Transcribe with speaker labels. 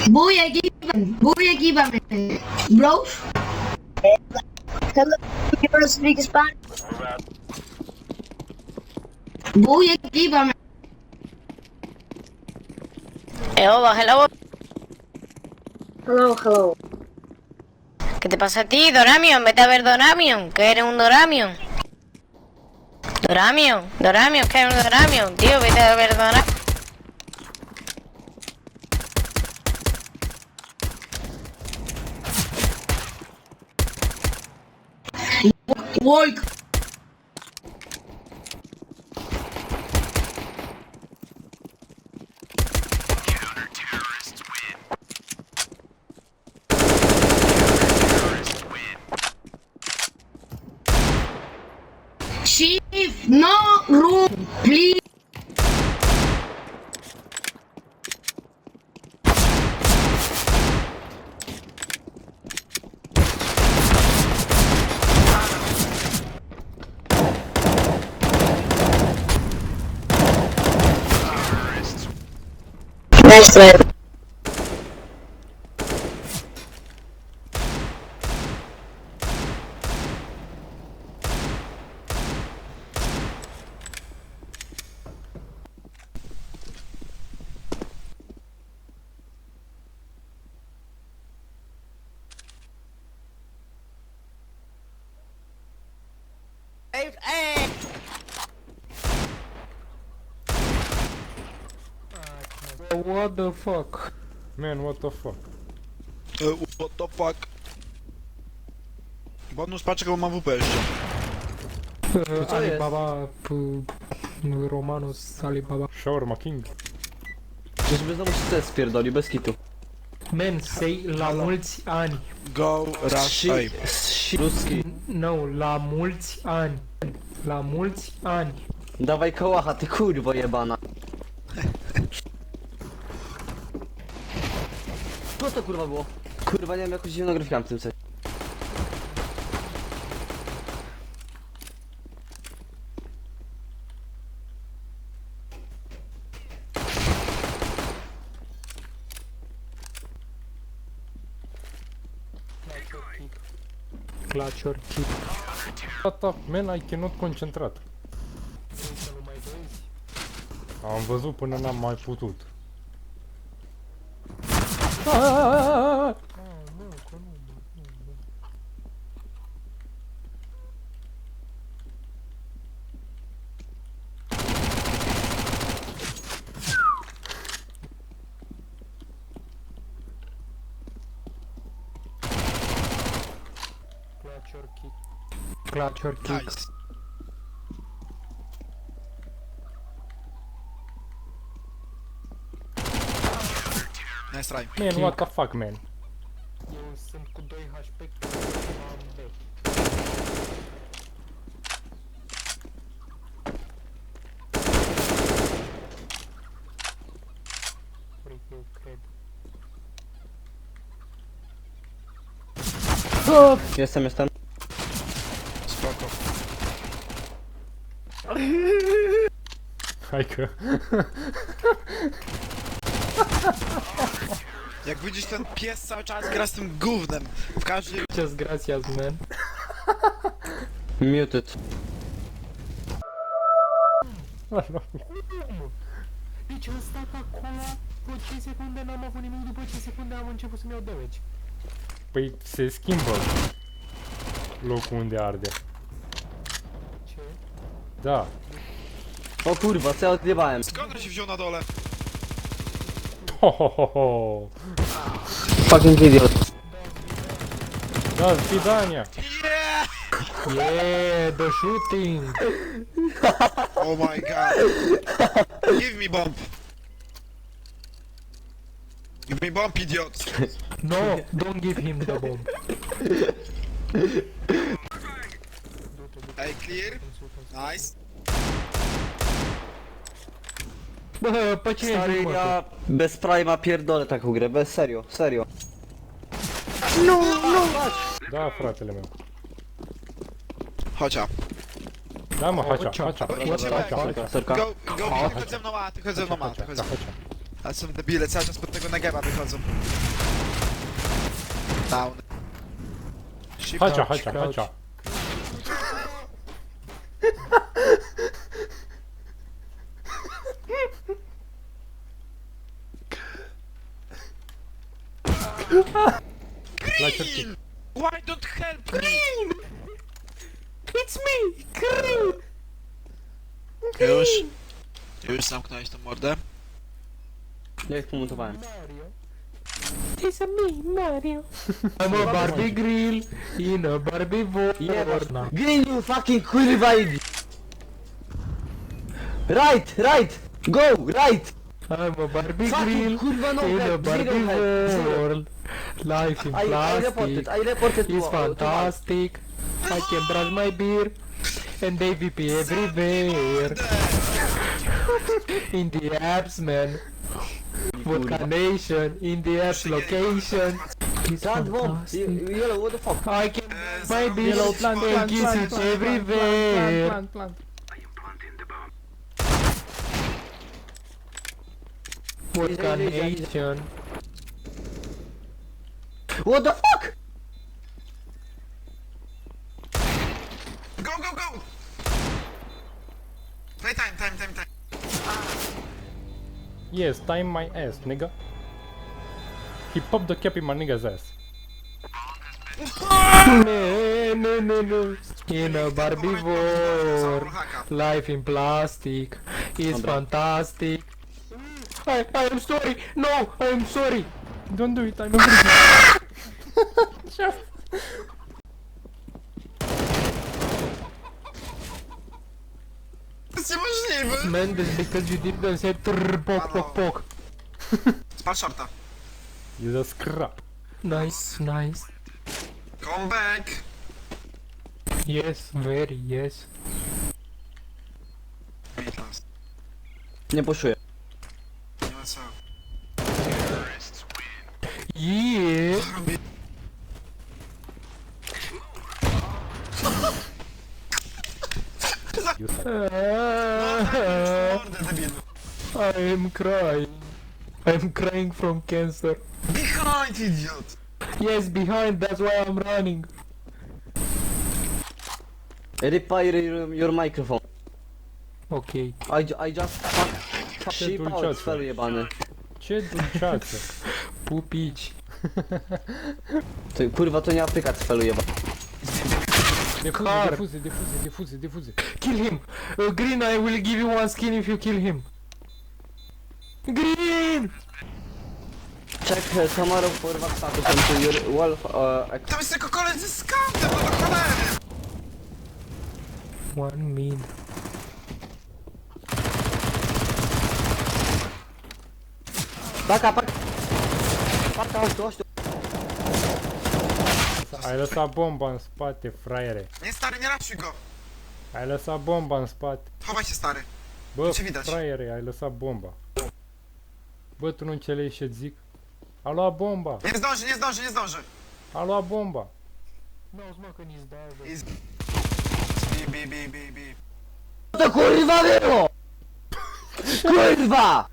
Speaker 1: Booyah, man. Bro?
Speaker 2: Hello, you wanna speak Spanish?
Speaker 1: Booyah, man.
Speaker 3: Hello.
Speaker 2: Hello.
Speaker 3: ¿Qué te pasa a ti, Doramion? Vete a ver Doramion, que eres un Doramion. Doramion, que eres un Doramion, tío, vete a ver Doramion.
Speaker 1: Work. Chief, no room, please.
Speaker 2: Nice try.
Speaker 4: What the fuck? Man, what the fuck?
Speaker 5: What the fuck? Bonus patrz jaką mam WP jeszcze.
Speaker 4: Alibaba, Romanus, Alibaba. Shawarma King.
Speaker 6: Czyżby znowu się spierdolił, bez kitu.
Speaker 4: Man, say la mulți ani.
Speaker 5: Go, rush, ej.
Speaker 6: Ruski.
Speaker 4: No, la mulți ani. La mulți ani.
Speaker 6: Dawaj kołacha, ty kurwo jebana. Co to kurwa było? Kurwa, nie wiem, jakąś dziwną grafikę w tym sensie.
Speaker 4: Clutch or kick. What the man, I cannot concentrat. Am văzut până n-am mai putut. Clutch or kick.
Speaker 5: Nice. Nice try.
Speaker 4: Man, what the fuck, man?
Speaker 7: Eu sunt cu 2 HP am B. Eu cred.
Speaker 6: Jestem.
Speaker 5: Spoko.
Speaker 4: Hajka.
Speaker 5: Jak widzisz, ten pies cały czas gra z tym gównem. W każdym...
Speaker 4: Muchas gracias, man.
Speaker 6: Muted.
Speaker 7: Deci am stat acolo pe 5 secunde, n-am avut nimic, după 5 secunde am început să-mi iau damage.
Speaker 4: Păi se schimbă locul unde arde.
Speaker 7: Ce?
Speaker 4: Da.
Speaker 6: O kurwa, co ja odjebałem?
Speaker 5: Skąd on się wziął na dole?
Speaker 4: Ho, ho, ho, ho.
Speaker 6: Fucking idiot.
Speaker 4: Da, свидания.
Speaker 5: Yeah!
Speaker 4: Yeah, the shooting.
Speaker 5: Oh my god. Give me bomb. Give me bomb, idiot.
Speaker 4: No, don't give him the bomb.
Speaker 5: Hey, clear. Nice.
Speaker 4: Bă, pe cine
Speaker 6: Stary,
Speaker 4: zic,
Speaker 6: ja bez prima pierdolę taką grę, bez serio.
Speaker 4: Da, fratele meu.
Speaker 5: Chodź, a.
Speaker 4: Da, mă, hacea.
Speaker 6: Sorka.
Speaker 5: Go, chodź ze mną, a ty chodź ze mną, a ty chodź ze mną. A są debile, cały czas pod tego Negeba wychodzą. Down. Shift
Speaker 4: Chodź,
Speaker 5: up.
Speaker 4: chodź, chodź.
Speaker 5: Green! Why don't help me?
Speaker 4: It's me, Green!
Speaker 5: Już zamknąłeś tą mordę?
Speaker 6: Ja ich pomontowałem.
Speaker 4: It's a me, Mario. I'm a Barbie grill in a Barbie world.
Speaker 6: Green, you fucking kurwa idiot! Right! Go, right!
Speaker 4: I'm a Barbie
Speaker 6: Fucking
Speaker 4: grill
Speaker 6: kurwa no
Speaker 4: in a
Speaker 6: help,
Speaker 4: Barbie
Speaker 6: zero help, zero.
Speaker 4: world. Life in
Speaker 6: I
Speaker 4: plastic
Speaker 6: reported
Speaker 4: is
Speaker 6: to
Speaker 4: fantastic. I can brush my beer and AVP everywhere. In the apps, man. Vodka Nation, in the apps location. It's
Speaker 6: Sand bomb!
Speaker 4: fantastic.
Speaker 6: Yellow, what the fuck?
Speaker 4: I can my beer and kiss it everywhere. Vodka Nation.
Speaker 6: What the fuck?
Speaker 5: Go! Play time.
Speaker 4: Yes, time my ass, nigga. He popped the cap in my nigga's ass. No. In a Barbie world, life in plastic is fantastic. I am sorry. No, I am sorry. Don't do it. I'm a
Speaker 5: To jest niemożliwe!
Speaker 4: Man, that's because you didn't say pok.
Speaker 5: Spal shorta.
Speaker 4: You're a scrap. Nice.
Speaker 5: Come back!
Speaker 4: Yes, very yes.
Speaker 6: Nie poszuję.
Speaker 5: Nie ma co.
Speaker 4: Yeah. You suck.
Speaker 5: Mordę, debil.
Speaker 4: I'm crying from cancer.
Speaker 5: Behind, idiot!
Speaker 4: Yes, behind, that's why I'm running.
Speaker 6: Repair your microphone.
Speaker 4: Okay.
Speaker 6: I just fuck ship out,
Speaker 4: dulciacze.
Speaker 6: sfer jebany.
Speaker 4: Cię dulciacze. Pupić.
Speaker 6: Ty, kurwa, to nie Afryka cfelu jeba.
Speaker 4: Defuzy. Kill him. Green, I will give you one skin if you kill him. Green!
Speaker 6: Check tomorrow for what status until your wolf
Speaker 5: Tam jest tylko koleś ze skantem, no do cholery!
Speaker 4: 1 min.
Speaker 6: Paka, chodź tu.
Speaker 4: Ai lăsat bomba în spate, fraiere.
Speaker 5: Nie, stary, nie raszuj go!
Speaker 4: Ai lăsat bomba în spate.
Speaker 5: Chowaj się, stary.
Speaker 4: Bă,
Speaker 5: Ce vidać?
Speaker 4: fraiere, ai lăsat bomba. Bă, tu nu înțelegi ce zic? A luat bomba.
Speaker 5: Nie zdąży!
Speaker 4: A luat bomba.
Speaker 5: Is... B.
Speaker 6: To kurwa było! Kurwa!